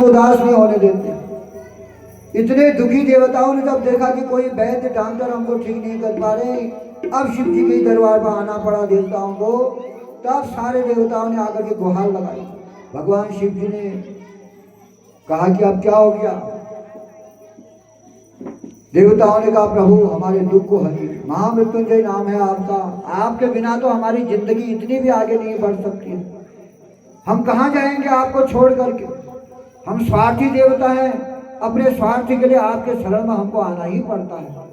उदास नहीं होने देते। इतने दुखी देवताओं ने जब देखा कि कोई वैद्य डॉक्टर हमको ठीक नहीं कर पा रहे, अब शिव जी के दरबार पर आना पड़ा देवताओं को। तब सारे देवताओं ने आकर के गुहार लगाई। भगवान शिव जी ने कहा कि अब क्या हो गया? देवताओं ने कहा प्रभु हमारे दुख को हरिए, महामृत्युंजय नाम है आपका, आपके बिना तो हमारी जिंदगी इतनी भी आगे नहीं बढ़ सकती है। हम कहाँ जाएंगे आपको छोड़ करके? हम स्वार्थी देवता हैं, अपने स्वार्थ के लिए आपके शरण में हमको आना ही पड़ता है।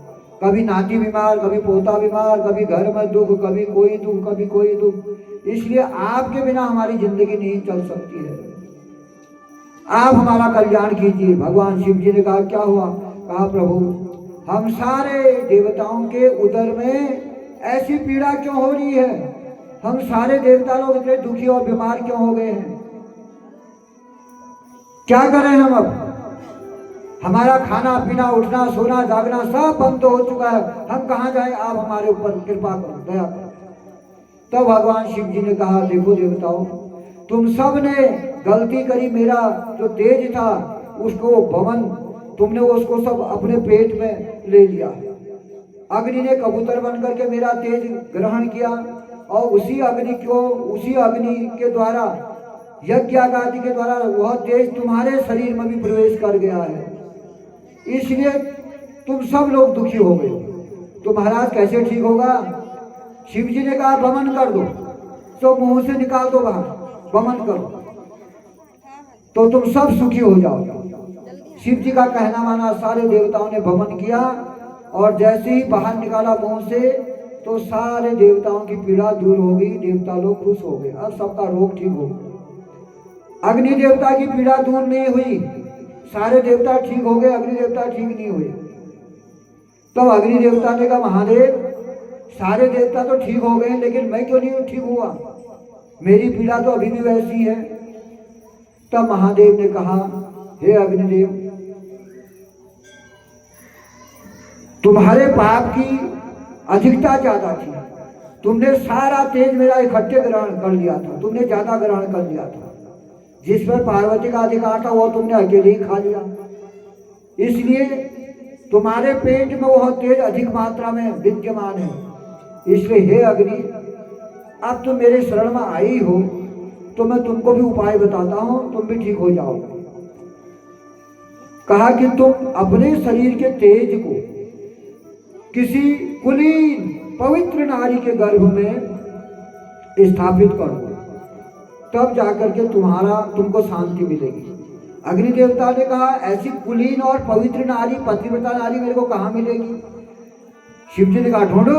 कभी नाती बीमार, कभी पोता बीमार, कभी घर में दुख, कभी कोई दुख, कभी कोई दुख। इसलिए आपके बिना हमारी जिंदगी नहीं चल सकती है, आप हमारा कल्याण कीजिए। भगवान शिव जी ने कहा क्या हुआ? कहा प्रभु हम सारे देवताओं के उदर में ऐसी पीड़ा क्यों हो रही है? हम सारे देवता लोग इतने दुखी और बीमार क्यों हो गए हैं? क्या करें हम? अब हमारा खाना पीना, उठना सोना जागना सब बंद हो चुका है, हम कहाँ जाएं? आप हमारे ऊपर कृपा करो, दया करो। तब भगवान शिव जी ने कहा देखो देवताओं, तुम सब ने गलती करी, मेरा जो तेज था उसको भवन तुमने उसको सब अपने पेट में ले लिया। अग्नि ने कबूतर बनकर के मेरा तेज ग्रहण किया और उसी अग्नि के द्वारा, यज्ञ आदि के द्वारा वह तेज तुम्हारे शरीर में भी प्रवेश कर गया है, इसलिए तुम सब लोग दुखी हो गए। तो महाराज कैसे ठीक होगा? शिव जी ने कहा वमन कर दो, तो मुंह से निकाल दो बाहर, वमन करो तो तुम सब सुखी हो जाओगे। शिव जी का कहना माना सारे देवताओं ने वमन किया और जैसे ही बाहर निकाला मुंह से तो सारे देवताओं की पीड़ा दूर हो गई, देवता लोग खुश हो गए, अब सबका रोग ठीक हो गया। अग्नि देवता की पीड़ा दूर नहीं हुई, सारे देवता ठीक हो गए, अग्नि देवता ठीक नहीं हुए। तब अग्नि देवता ने कहा महादेव सारे देवता तो ठीक हो गए लेकिन मैं क्यों नहीं ठीक हुआ? मेरी पीड़ा तो अभी भी वैसी है। तब महादेव ने कहा हे अग्निदेव, तुम्हारे पाप की अधिकता ज्यादा थी, तुमने सारा तेज मेरा इकट्ठे ग्रहण कर लिया था, तुमने ज्यादा ग्रहण कर लिया था। जिस पर पार्वती का अधिकार था वो तुमने अकेले ही खा लिया, इसलिए तुम्हारे पेट में वह तेज अधिक मात्रा में विद्यमान है। इसलिए हे अग्नि, अब तुम मेरे शरण में आई हो तो मैं तुमको भी उपाय बताता हूं, तुम भी ठीक हो जाओगे। कहा कि तुम अपने शरीर के तेज को किसी कुलीन पवित्र नारी के गर्भ में स्थापित करो, तब जाकर के तुमको शांति मिलेगी। अग्नि देवता ने कहा ऐसी कुलीन और पवित्र नारी, पतिव्रता नारी मेरे को कहाँ मिलेगी? शिव जी ने कहा ढूंढो,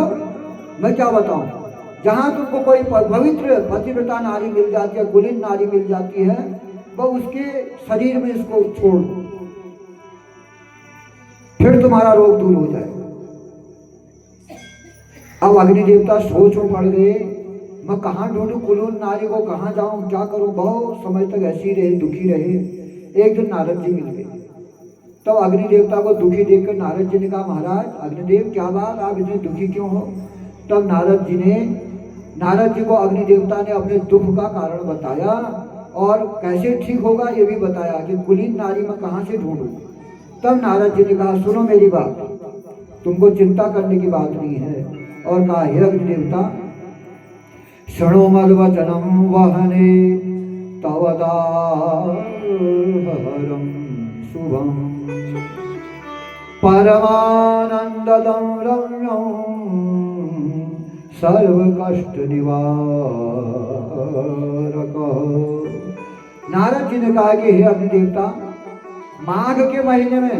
मैं क्या बताऊं, जहां तुमको कोई पवित्र पतिव्रता नारी मिल जाती है, कुलीन नारी मिल जाती है, वह उसके शरीर में इसको छोड़ दो, फिर तुम्हारा रोग दूर हो जाएगा। अब अग्नि देवता सोच में पड़ गए, मैं कहाँ ढूंढूं कुलीन नारी को, कहाँ जाऊं, क्या करूं? बहुत समय तक ऐसी रहे, दुखी रहे। एक दिन नारद जी मिल गए। तब अग्नि देवता को दुखी देखकर नारद जी ने कहा महाराज अग्निदेव क्या बात, आप इतने दुखी क्यों हो? तब नारद जी को अग्नि देवता ने अपने दुख का कारण बताया और कैसे ठीक होगा ये भी बताया कि कुलीन नारी में कहाँ से ढूंढूं। तब नारद जी ने कहा सुनो मेरी बात, तुमको चिंता करने की बात नहीं है। और कहा हे अग्नि देवता, शृणु मद्वचनम वहने तवदाहरम शुभम परमानंददम रम्यम सर्व कष्ट निवारक। नारद जी ने कहा कि हे अग्नि देवता, माघ के महीने में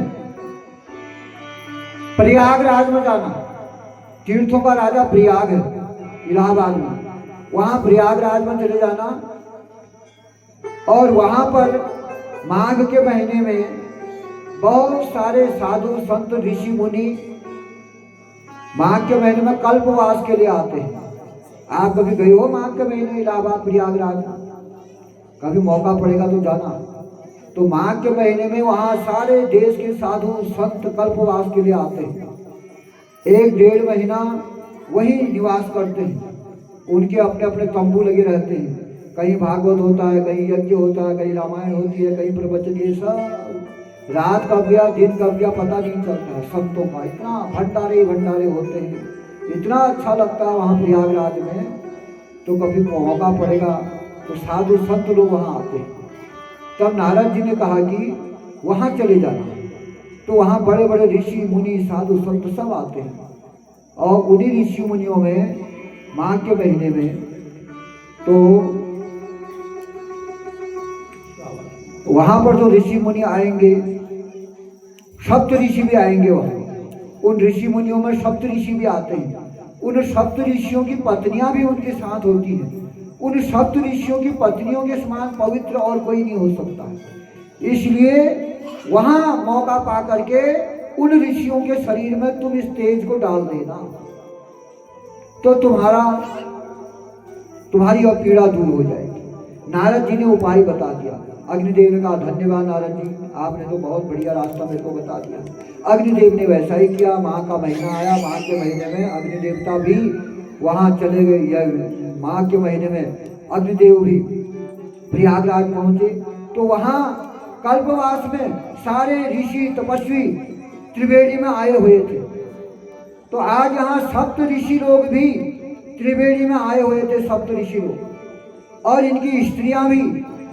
प्रयागराज में जाना, तीर्थों का राजा प्रयाग है इलाहाबाद में, वहां प्रयागराज में चले जाना और वहां पर माघ के महीने में बहुत सारे साधु संत ऋषि मुनि माघ के महीने में कल्पवास के लिए आते हैं। आप कभी गए हो माघ के महीने इलाहाबाद प्रयागराज? कभी मौका पड़ेगा तो जाना। तो माघ के महीने में वहां सारे देश के साधु संत कल्पवास के लिए आते हैं, 1-1.5 महीना वही निवास करते हैं, उनके अपने अपने तंबू लगे रहते हैं। कहीं भागवत होता है, कहीं यज्ञ होता है, कहीं रामायण होती है, कहीं प्रवचन, ये सब रात कब गया दिन कब गया पता नहीं चलता है। संतों का इतना भंडारे ही भंडारे होते हैं, इतना अच्छा लगता है वहाँ प्रयागराज में। तो कभी मौका पड़ेगा तो साधु संत लोग वहाँ आते हैं। तब नारद जी ने कहा कि वहाँ चले जाना। तो वहाँ बड़े बड़े ऋषि मुनि साधु संत सब आते हैं, और उन्हीं ऋषि मुनियों में माघ के महीने में तो वहाँ पर जो ऋषि मुनि आएंगे, सप्त ऋषि भी आएंगे वहाँ। उन ऋषि मुनियों में सप्त ऋषि भी आते हैं। उन सप्त ऋषियों की पत्नियां भी उनके साथ होती हैं। उन सप्त ऋषियों की पत्नियों के समान पवित्र और कोई नहीं हो सकता। इसलिए वहां मौका पा करके उन ऋषियों के शरीर में तुम इस तेज को डाल देना, तो तुम्हारी अब पीड़ा दूर हो जाएगी। नारद जी ने उपाय बता दिया। अग्निदेव ने कहा धन्यवाद नारद जी, आपने तो बहुत बढ़िया रास्ता मेरे को बता दिया। अग्निदेव ने वैसा ही किया। माघ का महीना आया, माघ के महीने में अग्निदेवता भी वहां चले गए। माघ के महीने में अग्निदेव भी प्रयागराज पहुंचे। तो वहां कल्पवास में सारे ऋषि तपस्वी त्रिवेणी में आए हुए थे। तो आज यहाँ सप्त ऋषि लोग भी त्रिवेणी में आए हुए थे, सप्त ऋषि लोग, और इनकी स्त्रियां भी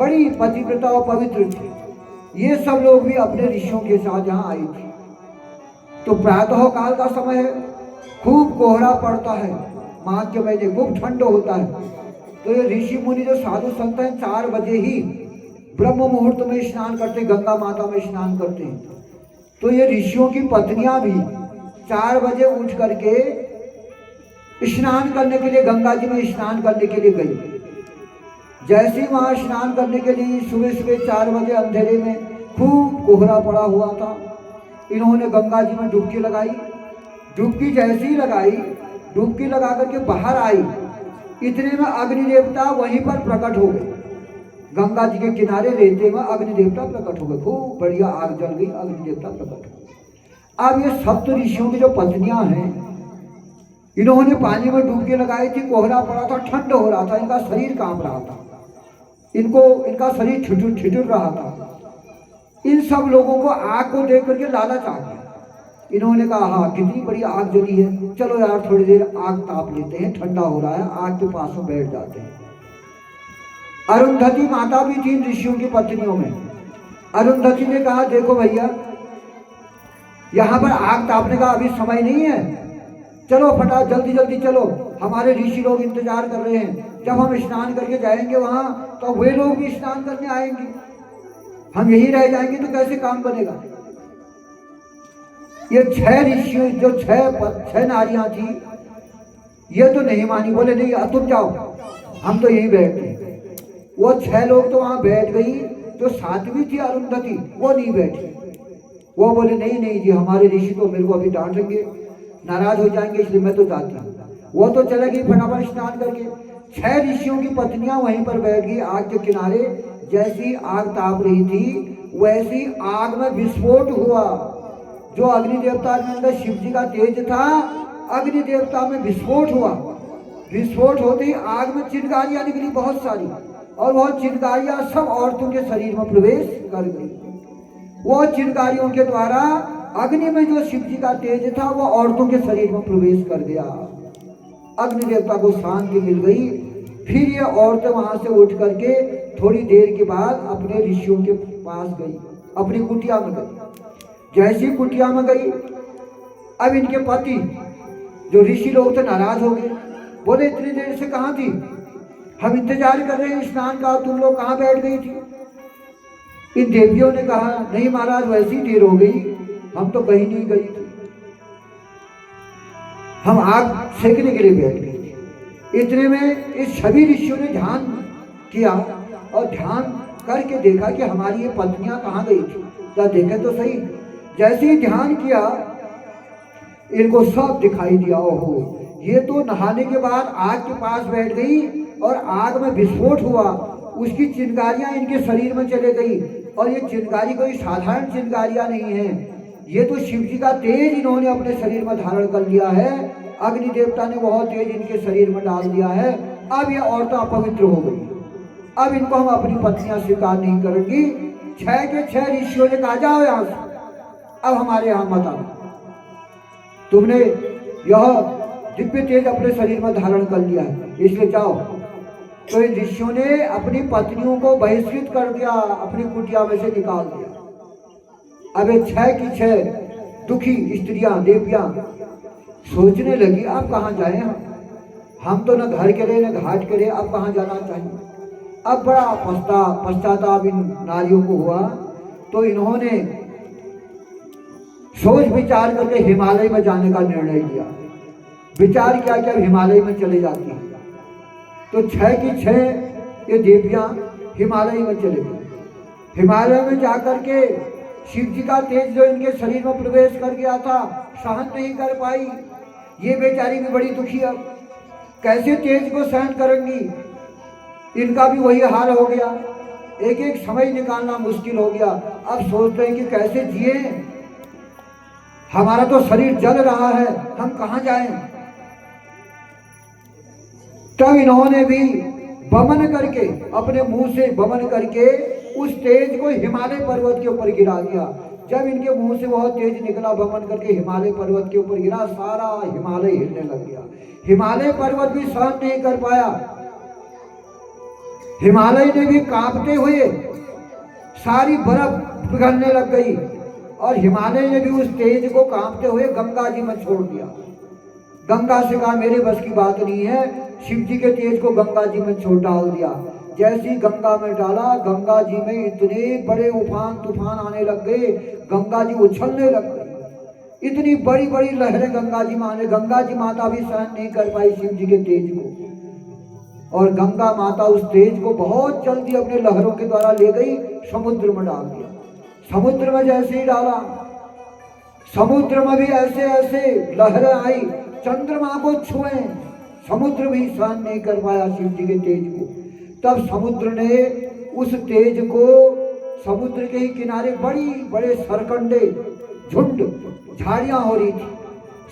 बड़ी पतिव्रता और पवित्र थी। ये सब लोग भी अपने ऋषियों के साथ यहाँ आई थी। तो प्रातः काल का समय है, खूब कोहरा पड़ता है, माघ के महीने खूब ठंड होता है। तो ये ऋषि मुनि जो साधु संत हैं 4 बजे ही ब्रह्म मुहूर्त में स्नान करते, गंगा माता में स्नान करते हैं। तो ये ऋषियों की पत्नियां भी 4 बजे उठ करके स्नान करने के लिए गंगा जी में स्नान करने के लिए गई। जैसे ही वहां स्नान करने के लिए सुबह सुबह 4 बजे अंधेरे में खूब कोहरा पड़ा हुआ था, इन्होंने गंगा जी में डुबकी लगाई। डुबकी जैसी ही लगाई, डुबकी लगा करके बाहर आई, इतने में अग्नि देवता वहीं पर प्रकट हो गए। गंगा जी के किनारे रहते में अग्नि देवता प्रकट हो गए। खूब बढ़िया आग जल गई, अग्नि देवता प्रकट हो गए। अब ये सप्त ऋषियों की जो पत्नियां हैं, इन्होंने पानी में डुबकी लगाई थी, कोहरा पड़ा था, ठंड हो रहा था, इनका शरीर कांप रहा था, इनका शरीर ठिठुर रहा था। इन सब लोगों को आग को देख करके लालच आ गया। इन्होंने कहा हाँ कितनी बड़ी आग जली है, चलो यार थोड़ी देर आग ताप लेते हैं, ठंडा हो रहा है, आग के पास में बैठ जाते हैं। अरुंधति माता भी थी ऋषियों की पत्नियों में। अरुंधति ने कहा देखो भैया, यहाँ पर आग तापने का अभी समय नहीं है, चलो फटा जल्दी जल्दी चलो, हमारे ऋषि लोग इंतजार कर रहे हैं। जब हम स्नान करके जाएंगे वहां तो वे लोग भी स्नान करने आएंगे, हम यही रह जाएंगे तो कैसे काम बनेगा। ये 6 ऋषि जो 6 नारियां थी, ये तो नहीं मानी, बोले नहीं तुम जाओ, हम तो यहीं बैठते। वो 6 लोग तो वहां बैठ गई। जो 7वीं थी अरुंधति, वो नहीं बैठी। वो बोले नहीं नहीं जी, हमारे ऋषि तो मेरे को अभी डांटेंगे, नाराज हो जाएंगे, इसलिए मैं तो जाती हूँ। वो तो चले गई फटाफट स्नान करके। 6 ऋषियों की पत्नियां वहीं पर बैठ गई आग के किनारे। जैसी आग ताप रही थी वैसी आग में विस्फोट हुआ। जो अग्नि देवता के अंदर शिव जी का तेज था, अग्नि देवता में विस्फोट हुआ। विस्फोट होते ही आग में चिंगारियां निकली बहुत सारी, और वह चिंगारियां सब औरतों के शरीर में प्रवेश कर गई। वो चिंगारियों के द्वारा अग्नि में जो शिव जी का तेज था वो औरतों के शरीर में प्रवेश कर गया। अग्नि देवता को शांति मिल गई। फिर ये औरतें वहां से उठ करके थोड़ी देर के बाद अपने ऋषियों के पास गई, अपनी कुटिया में गई। जैसी कुटिया में गई, अब इनके पति जो ऋषि लोग थे नाराज हो गए, बोले इतनी देर से कहाँ थी, हम इंतजार कर रहे हैं स्नान का, तुम लोग कहाँ बैठ गई थी। इन देवियों ने कहा नहीं महाराज, वैसी देर हो गई, हम तो कहीं नहीं गई थी, हम आग सेकने के लिए बैठ गए थे। इतने में इस सभी ऋषियों ने ध्यान किया और ध्यान करके देखा कि हमारी ये पत्नियां कहाँ गई थी, क्या देखे तो सही। जैसे ही ध्यान किया इनको सब दिखाई दिया। ओहो, ये तो नहाने के बाद आग के पास बैठ गई और आग में विस्फोट हुआ, उसकी चिंगारियां इनके शरीर में चले गई। और ये चिंगारी कोई साधारण चिंगारियां नहीं है, ये तो शिव जी का तेज इन्होंने अपने शरीर में धारण कर लिया है। अग्नि देवता ने बहुत तेज इनके शरीर में डाल दिया है। अब ये औरतें अपवित्र हो गई। अब इनको हम अपनी पत्नियां स्वीकार नहीं करेंगी। 6 के 6 ऋषियों ने कहा जाओ यहां से, अब हमारे यहां मत आना, तुमने यह दिव्य तेज अपने शरीर में धारण कर लिया है, इसलिए जाओ। तो इन ऋषियों ने अपनी पत्नियों को बहिष्कृत कर दिया, अपनी कुटिया में से निकाल दिया। अब ये 6 की 6 दुखी स्त्रियां देवियां सोचने लगी अब कहाँ जाए हम तो न घर के रहे न घाट के रहे, अब कहाँ जाना चाहिए। अब बड़ा पश्चाताप इन नारियों को हुआ, तो इन्होंने सोच विचार करके हिमालय में जाने का निर्णय लिया। विचार किया कि अब हिमालय में चले जाती हैं। तो 6 की 6 ये देवियां हिमालय में चले गई। हिमालय में जाकर के शिव जी का तेज जो इनके शरीर में प्रवेश कर गया था, सहन नहीं कर पाई। ये बेचारी भी बड़ी दुखी, अब कैसे तेज को सहन करेंगी। इनका भी वही हाल हो गया, एक एक समय निकालना मुश्किल हो गया। अब सोचते हैं कि कैसे जिए, हमारा तो शरीर जल रहा है, हम कहां जाएं। तब इन्होंने भी बमन करके, अपने मुंह से बमन करके उस तेज को हिमालय पर्वत के ऊपर गिरा दिया। जब इनके मुंह से बहुत तेज निकला, बमन करके हिमालय पर्वत के ऊपर गिरा, सारा हिमालय हिलने लग गया। हिमालय पर्वत भी सहन नहीं कर पाया। हिमालय ने भी कांपते हुए सारी बर्फ पिघलने लग गई, और हिमालय ने भी उस तेज को कांपते हुए गंगा जी में छोड़ दिया। गंगा से कहा मेरे बस की बात नहीं है, शिव जी के तेज को गंगा जी में छोड़ डाल दिया। जैसी गंगा में डाला, गंगा जी में इतने बड़े उफान तूफान आने लग गए, गंगा जी उछलने लग गई। इतनी बड़ी बड़ी लहरें गंगा जी में आने, गंगा जी माता भी सहन नहीं कर पाई शिव जी के तेज को, और गंगा माता उस तेज को बहुत जल्दी अपने लहरों के द्वारा ले गई, समुद्र में डाल दिया। समुद्र में जैसे ही डाला, समुद्र में भी ऐसे ऐसे लहरें आई, चंद्रमा को छुए, समुद्र भी सहन नहीं कर पाया शिव जी के तेज को। तब समुद्र ने उस तेज को, समुद्र के ही किनारे बड़ी बड़े सरकंडे झुंड झाड़ियां हो रही थी,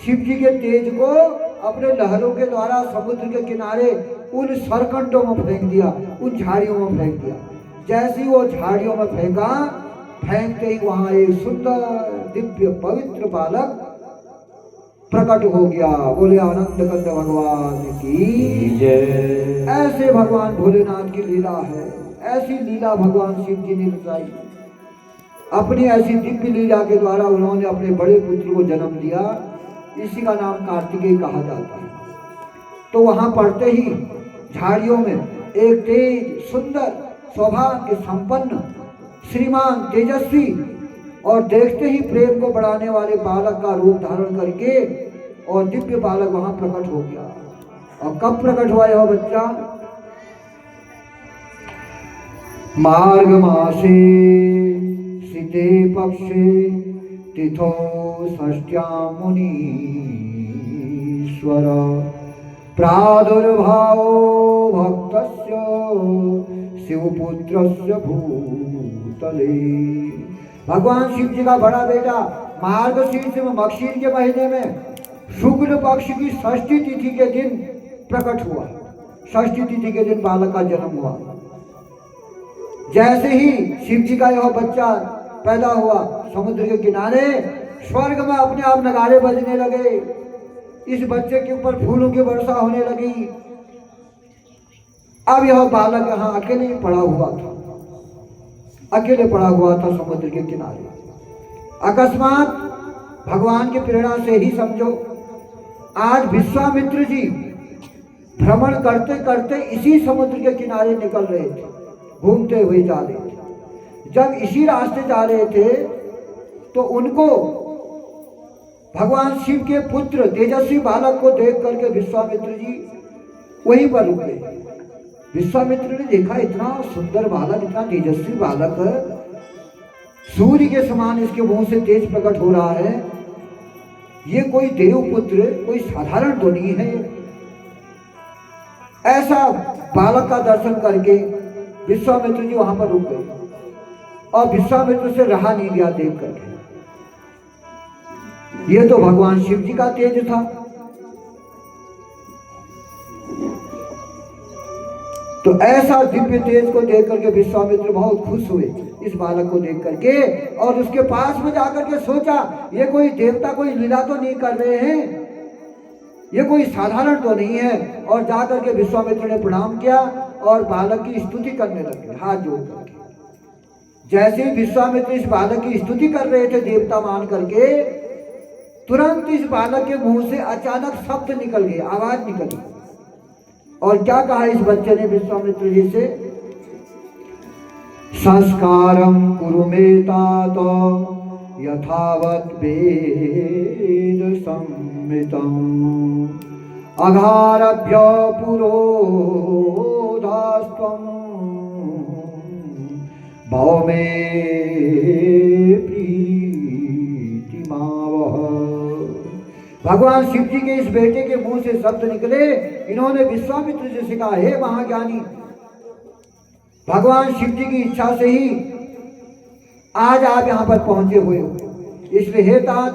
शिव जी के तेज को अपने लहरों के द्वारा समुद्र के किनारे उन सरकंडों में फेंक दिया, उन झाड़ियों में फेंक दिया। जैसे ही वो झाड़ियों में फेंका, फेंकते ही वहां एक सुंदर दिव्य पवित्र बालक प्रकट हो गया। बोले आनंद कंद भगवान की जय। ऐसे भगवान भोलेनाथ की लीला है, ऐसी लीला भगवान शिव जी ने रचाई। अपनी ऐसी दिव्य लीला के द्वारा उन्होंने अपने बड़े पुत्र को जन्म दिया, इसी का नाम कार्तिकेय कहा जाता है। तो वहां पढ़ते ही झाड़ियों में एक तेज सुंदर सौभाग्य संपन्न श्रीमान तेजस्वी और देखते ही प्रेम को बढ़ाने वाले बालक का रूप धारण करके, और दिव्य बालक वहां प्रकट हो गया। और कब प्रकट हुआ यह बच्चा? मार्ग मासे शीते पक्षे तिथो षष्ट्यां मुनीश्वर प्रादुर्भावो भक्तस्य शिवपुत्रस्य भूतले। भगवान शिव जी का बड़ा बेटा मार्गशीर्ष में मक्षीर के महीने में शुक्ल पक्ष की षष्ठी तिथि के दिन प्रकट हुआ। षष्ठी तिथि के दिन बालक का जन्म हुआ। जैसे ही शिव जी का यह बच्चा पैदा हुआ, समुद्र के किनारे स्वर्ग में अपने आप नगाड़े बजने लगे, इस बच्चे के ऊपर फूलों की वर्षा होने लगी। अब यह बालक यहाँ अकेले पड़ा हुआ था, अकेले पड़ा हुआ था समुद्र के किनारे। अकस्मात भगवान की प्रेरणा से ही समझो, आज विश्वामित्र जी भ्रमण करते करते इसी समुद्र के किनारे निकल रहे थे, घूमते हुए जा रहे थे। जब इसी रास्ते जा रहे थे तो उनको भगवान शिव के पुत्र तेजस्वी बालक को देख करके विश्वामित्र जी वहीं पर रुक गए। विश्वामित्र ने देखा इतना सुंदर बालक, इतना तेजस्वी बालक, सूर्य के समान इसके मुंह से तेज प्रकट हो रहा है, ये कोई देवपुत्र, कोई साधारण तो नहीं है। ऐसा बालक का दर्शन करके विश्वामित्र जी वहां पर रुक गए, और विश्वामित्र से रहा नहीं गया देख करके। ये तो भगवान शिव जी का तेज था। तो ऐसा दिव्य तेज को देख करके विश्वामित्र बहुत खुश हुए इस बालक को देख करके, और उसके पास में जाकर के सोचा ये कोई देवता कोई लीला तो नहीं कर रहे हैं, ये कोई साधारण तो नहीं है। और जाकर के विश्वामित्र ने प्रणाम किया और बालक की स्तुति करने लगे हाथ जोड़ करके। जैसे ही विश्वामित्र इस बालक की स्तुति कर रहे थे देवता मान करके, तुरंत इस बालक के मुंह से अचानक शब्द निकल गए, आवाज निकल गई। और क्या कहा इस बच्चे ने विश्वामित्र जी से? संस्कारम कुरु मे तात यथावत वेद संमितम अघारभ्य पुरोधास्त्वं भौमे प्रीतिमावह। भगवान शिव जी के इस बेटे के मुंह से शब्द निकले। इन्होंने विश्वामित्र जी से कहा, हे महाज्ञानी, भगवान शिव जी की इच्छा से ही आज आप यहां पर पहुंचे हुए हो, इसलिए हे तात,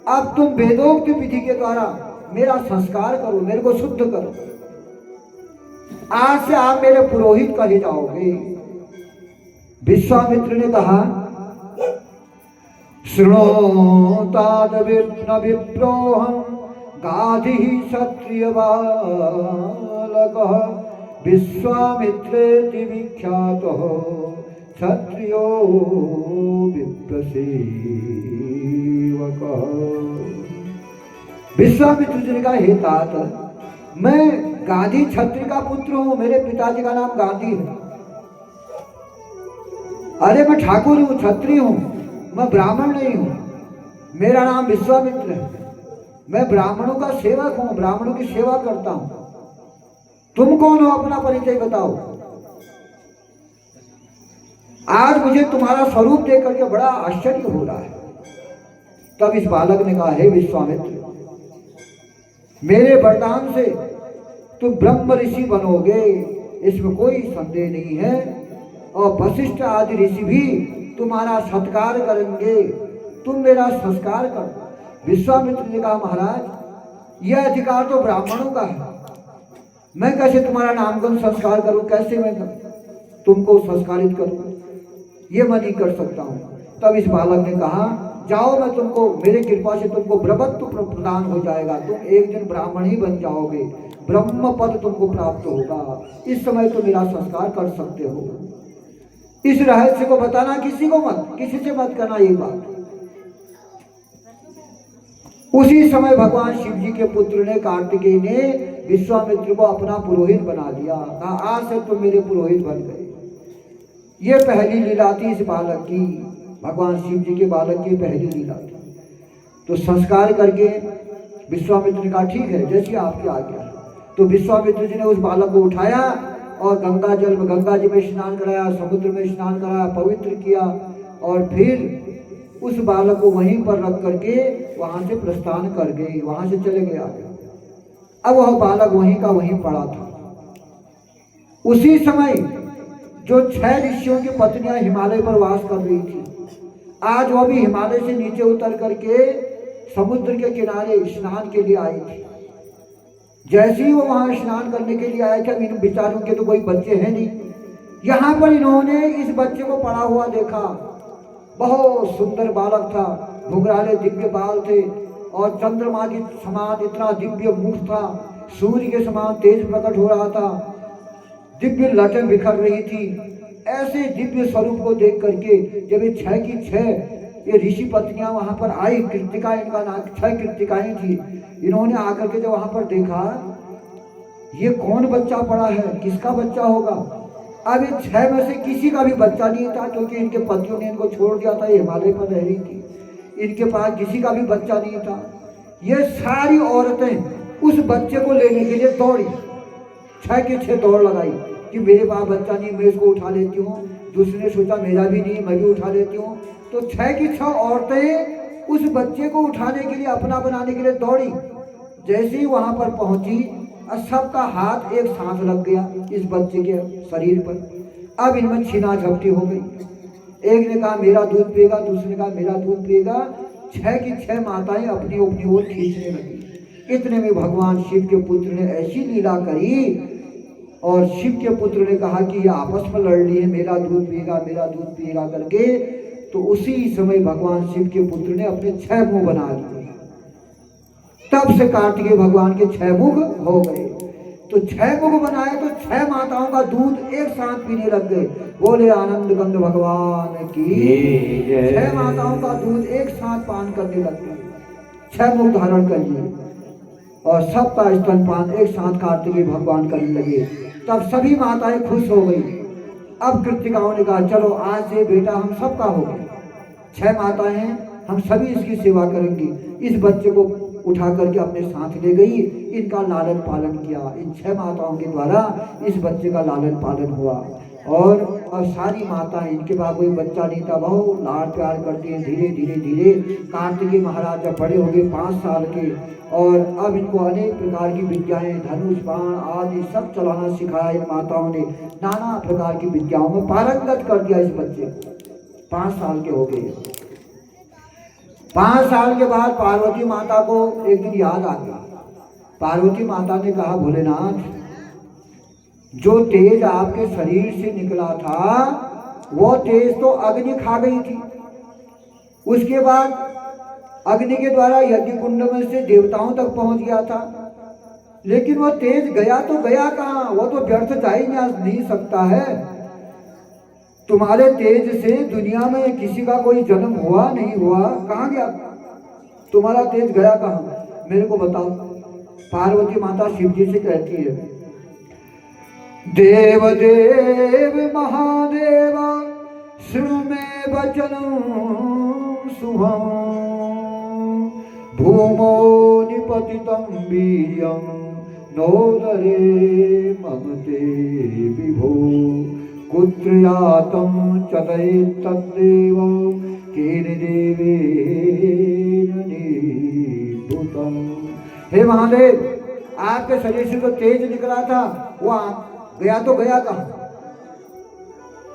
अब तुम वेदोक्त विधि के द्वारा मेरा संस्कार करो, मेरे को शुद्ध करो। आज से आप मेरे पुरोहित कहे जाओगे। विश्वामित्र ने कहा, शृणोताद विप्र विप्रोहम गाधि क्षत्रिय बालकः विश्वामित्रेति विख्यातः क्षत्रियो विप्रसेवकः। विश्वामित्र जी ने कहा, हे तात, मैं गांधी क्षत्रिय का पुत्र हूं, मेरे पिताजी का नाम गांधी है। अरे मैं ठाकुर हूं, क्षत्रिय हूं, मैं ब्राह्मण नहीं हूं, मेरा नाम विश्वामित्र है। मैं ब्राह्मणों का सेवक हूं, ब्राह्मणों की सेवा करता हूं। तुम कौन हो, अपना परिचय बताओ। आज मुझे तुम्हारा स्वरूप देख करके बड़ा आश्चर्य हो रहा है। तब इस बालक ने कहा, हे विश्वामित्र, मेरे वरदान से तुम ब्रह्म ऋषि बनोगे, इसमें कोई संदेह नहीं है। और वशिष्ठ आदि ऋषि भी तुम्हारा सत्कार करेंगे, तुम मेरा संस्कार करो। विश्वामित्र ने कहा, महाराज, यह अधिकार तो ब्राह्मणों का है, मैं कैसे तुम्हारा नामकरण संस्कार करूं, कैसे मैं तुमको संस्कारित करूं, ये मैं नहीं कर सकता हूं। तब इस बालक ने कहा, जाओ, मैं तुमको, मेरे कृपा से तुमको ब्रह्मत्व प्रदान हो जाएगा, तुम एक दिन ब्राह्मण ही बन जाओगे, ब्रह्म पद तुमको प्राप्त होगा। इस समय तुम मेरा संस्कार कर सकते हो। इस रहस्य को बताना किसी को मत, किसी से मत करना ये बात। उसी समय भगवान शिव जी के पुत्र ने, कार्तिकेय ने, विश्वामित्र को अपना पुरोहित बना दिया। कहा, आज से तुम मेरे पुरोहित बन गए। ये पहली लीला थी इस बालक की, भगवान शिव जी के बालक की पहली लीला थी। तो संस्कार करके विश्वामित्र ने कहा, ठीक है, जैसी आपकी आज्ञा है। तो विश्वामित्र जी ने उस बालक को उठाया और गंगा जी में स्नान कराया, समुद्र में स्नान कराया, पवित्र किया, और फिर उस बालक को वहीं पर रख करके वहां से प्रस्थान कर गए, वहां से चले गया। अब वह बालक वहीं का वहीं पड़ा था। उसी समय जो 6 ऋषियों की पत्नियां हिमालय पर वास कर रही थी, आज वह भी हिमालय से नीचे उतर करके समुद्र के किनारे स्नान के लिए आई थी। जैसे ही वो वहां स्नान करने के लिए आए थे, इन बेचारों के तो कोई बच्चे हैं नहीं, यहाँ पर इन्होंने इस बच्चे को पड़ा हुआ देखा। बहुत सुंदर बालक था, घुंघराले दिव्य बाल थे और चंद्रमा के समान इतना दिव्य मुख था, सूर्य के समान तेज प्रकट हो रहा था, दिव्य लटें बिखर रही थी। ऐसे दिव्य स्वरूप को देख करके जब ये 6 की 6 ये ऋषि पत्नियां वहां पर आई, कृतिका इनका नाम, 6 कृतिकाएं थी। इन्होंने आकर के जब वहां पर देखा, ये कौन बच्चा पड़ा है, किसका बच्चा होगा। अब ये 6 में से किसी का भी बच्चा नहीं था, क्योंकि इनके पतियों ने इनको छोड़ दिया था, ये हिमालय पर रह रही थी, इनके पास किसी का भी बच्चा नहीं था। ये सारी औरतें उस बच्चे को लेने के लिए दौड़ी, 6 की 6 दौड़ लगाई कि मेरे पास बच्चा नहीं, मैं इसको उठा लेती हूँ। दूसरे ने सोचा मेरा भी नहीं, मैं भी उठा लेती हूँ। तो 6 की 6 औरतें उस बच्चे को उठाने के लिए, अपना बनाने के लिए दौड़ी। जैसे ही वहां पर पहुंची, सबका हाथ एक साथ लग गया इस बच्चे के शरीर पर। अब इनमें छीना झपटी हो गई। एक ने कहा मेरा दूध पिएगा, दूसरे ने कहा मेरा दूध पिएगा। 6 की 6 माताएं अपनी अपनी ओर खींचने लगी। इतने में भगवान शिव के पुत्र ने ऐसी लीला करी और शिव के पुत्र ने कहा कि ये आपस में लड़ लिए, मेरा दूध पिएगा करके। तो उसी समय भगवान शिव के पुत्र ने अपने 6 मुंह बना लिए। तब से कार्तिकेय भगवान के 6 मुख हो गए। तो 6 मुख बनाए तो 6 माताओं का दूध एक साथ पीने लग गए। बोले आनंद कंद भगवान की। 6 माताओं का दूध एक साथ पान करने लग गए, 6 मुख धारण कर लिए और सबका स्तनपान एक साथ कार्तिकेय भगवान करने लगे। तब सभी माताएं खुश हो गई। अब कृतिकाओं ने कहा चलो आज से बेटा हम सबका हो गया, 6 माताएं हैं, हम सभी इसकी सेवा करेंगे। इस बच्चे को उठा करके अपने साथ ले गई, इनका लालन पालन किया। इन 6 माताओं के द्वारा इस बच्चे का लालन पालन हुआ। और सारी माताएं, इनके पास कोई बच्चा नहीं था, बहुत लाड प्यार करती हैं। धीरे धीरे कार्तिकेय महाराज जब बड़े हो गए 5 साल के, और अब इनको अनेक प्रकार की विद्याएं, धनुष बाण आदि सब चलाना सिखाया। इन माताओं ने नाना प्रकार की विद्याओं में पारंगत कर दिया इस बच्चे को। 5 साल के हो गए। 5 साल के बाद पार्वती माता को एक दिन याद आ गई। पार्वती माता ने कहा भोलेनाथ, जो तेज आपके शरीर से निकला था वो तेज तो अग्नि खा गई थी। उसके बाद अग्नि के द्वारा यज्ञ कुंड में से देवताओं तक पहुंच गया था, लेकिन वो तेज गया तो गया कहाँ, वो तो व्यर्थ जा ही नहीं सकता है। तुम्हारे तेज से दुनिया में किसी का कोई जन्म हुआ नहीं हुआ, कहाँ गया? तुम्हारा तेज गया कहाँ, मेरे को बताओ। पार्वती माता शिव जी से कहती है, देव देव महादेव सुन में वचन शुभम, भूमो निपतितं वीर्यं नोदरे ममते विभो, कुत्र यातं चतैतद्देव केन देवेन निभूतं। हे महादेव, आपके शरीर से तो तेज निकला था, वो गया तो गया कहाँ?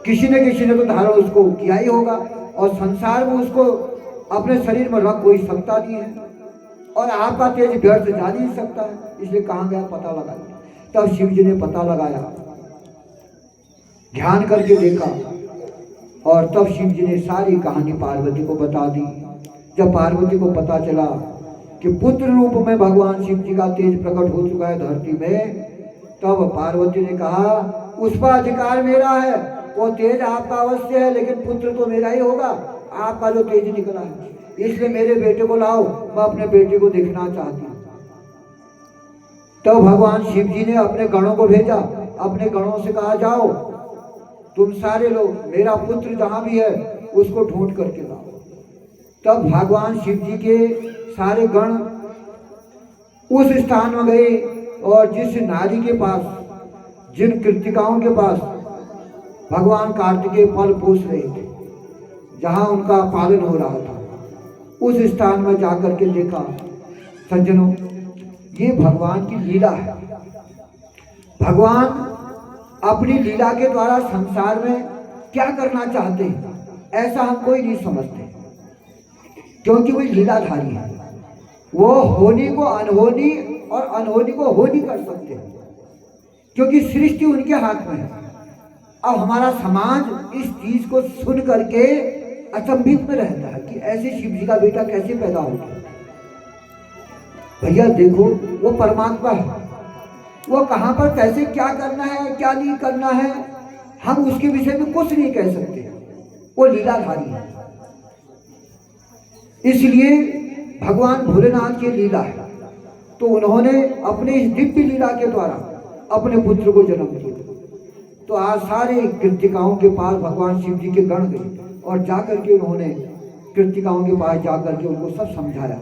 किसी ने तो धारण उसको किया ही होगा, और संसार में उसको अपने शरीर में रख कोई सकता नहीं है, और आपका तेज व्यर्थ जा नहीं सकता है, इसलिए कहाँ गया पता लगाया। तब शिव जी ने पता लगाया, ध्यान करके देखा, और तब शिव जी ने सारी कहानी पार्वती को बता दी। जब पार्वती को पता चला कि पुत्र रूप में भगवान शिव जी का तेज प्रकट हो चुका है धरती में, तब पार्वती ने कहा उस पर अधिकार मेरा है, वो तेज आपका अवश्य है, लेकिन पुत्र तो मेरा ही होगा। आपका जो तेज निकला है, इसलिए मेरे बेटे को लाओ, मैं अपने बेटे को देखना चाहती हूँ। तो भगवान शिव जी ने अपने गणों को भेजा, अपने गणों से कहा जाओ तुम सारे लोग मेरा पुत्र जहां भी है उसको ढूंढ करके लाओ। तब भगवान शिव जी के सारे गण उस स्थान में गए, और जिस नारी के पास, जिन कृतिकाओं के पास भगवान कार्तिकेय फल पोष रहे थे, जहां उनका पालन हो रहा था, उस स्थान में जाकर के देखा। सज्जनों, ये भगवान की लीला है। भगवान अपनी लीला के द्वारा संसार में क्या करना चाहते हैं, ऐसा हम कोई नहीं समझते, क्योंकि वो लीलाधारी है। वो होनी को अनहोनी और अनहोनी को होनी कर सकते हैं, क्योंकि सृष्टि उनके हाथ में है। अब हमारा समाज इस चीज को सुन करके अचंभित में रहता है कि ऐसे शिव जी का बेटा कैसे पैदा हो गया। भैया देखो, वो परमात्मा है, वो कहाँ पर कैसे क्या करना है क्या नहीं करना है हम उसके विषय में कुछ नहीं कह सकते, वो लीलाधारी है। इसलिए भगवान भोलेनाथ की लीला है, तो उन्होंने अपने इस दिव्य लीला के द्वारा अपने पुत्र को जन्म दिया। तो आज सारे कृतिकाओं के पास भगवान शिव जी के गण गए, और जाकर के उन्होंने कृतिकाओं के पास जाकर के उनको सब समझाया,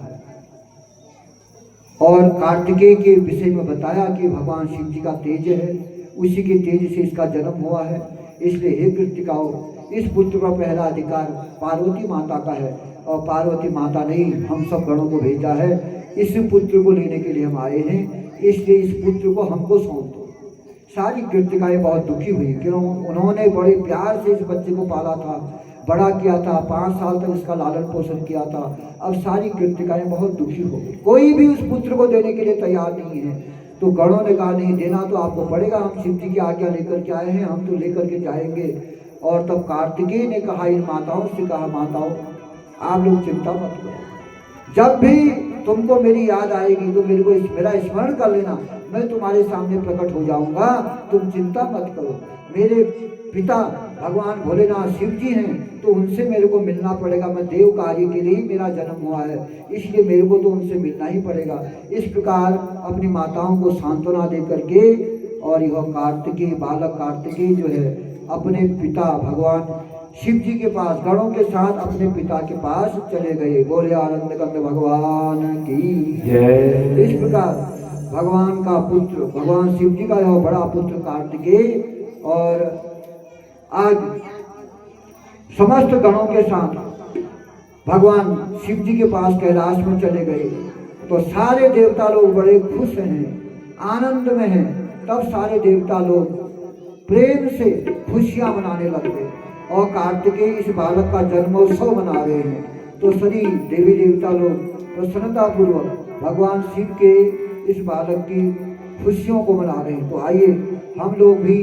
और कार्तिकेय के विषय में बताया कि भगवान शिव जी का तेज है, उसी के तेज से इसका जन्म हुआ है। इसलिए हे कृतिकाओं, इस पुत्र का पहला अधिकार पार्वती माता का है, और पार्वती माता ने हम सब गणों को भेजा है, इस पुत्र को लेने के लिए हम आए हैं, इसलिए इस पुत्र को हमको सौंप दो। सारी कृतिकाएं बहुत दुखी हुई, क्यों? उन्होंने बड़े प्यार से इस बच्चे को पाला था, बड़ा किया था, 5 साल तक इसका लालन पोषण किया था। अब सारी कृतिकाएं बहुत दुखी हो गई, कोई भी उस पुत्र को देने के लिए तैयार नहीं है। तो गणों ने कहा नहीं, देना तो आपको पड़ेगा, हम शिव जी की आज्ञा लेकर के आए हैं, हम तो लेकर के जाएंगे। और तब कार्तिकेय ने कहा इन माताओं से, कहा माताओं आप लोग चिंता मत करो, जब भी तुमको मेरी याद आएगी तो मेरा स्मरण कर लेना, मैं तुम्हारे सामने प्रकट हो जाऊंगा, तुम चिंता मत करो। मेरे पिता भगवान भोलेनाथ शिव जी हैं, तो उनसे मेरे को मिलना पड़ेगा, मैं देव कार्य के लिए ही मेरा जन्म हुआ है, इसलिए मेरे को तो उनसे मिलना ही पड़ेगा। इस प्रकार अपनी माताओं को सांत्वना दे करके और यह कार्तिकेय, बालक कार्तिकेय जो है अपने पिता भगवान शिव जी के पास गणों के साथ अपने पिता के पास चले गए। बोले आनंद कंद भगवान की जय। इस प्रकार भगवान का पुत्र, भगवान शिव जी का यह बड़ा पुत्र कार्तिकेय और आज समस्त गणों के साथ भगवान शिव जी के पास कैलाश में चले गए। तो सारे देवता लोग बड़े खुश हैं, आनंद में हैं। तब सारे देवता लोग प्रेम से खुशियां मनाने लगे और कार्तिकेय इस बालक का जन्मोत्सव मना रहे हैं। तो सभी देवी देवता लोग प्रसन्नता पूर्वक भगवान शिव के इस बालक की खुशियों को मना रहे हैं। तो आइए हम लोग भी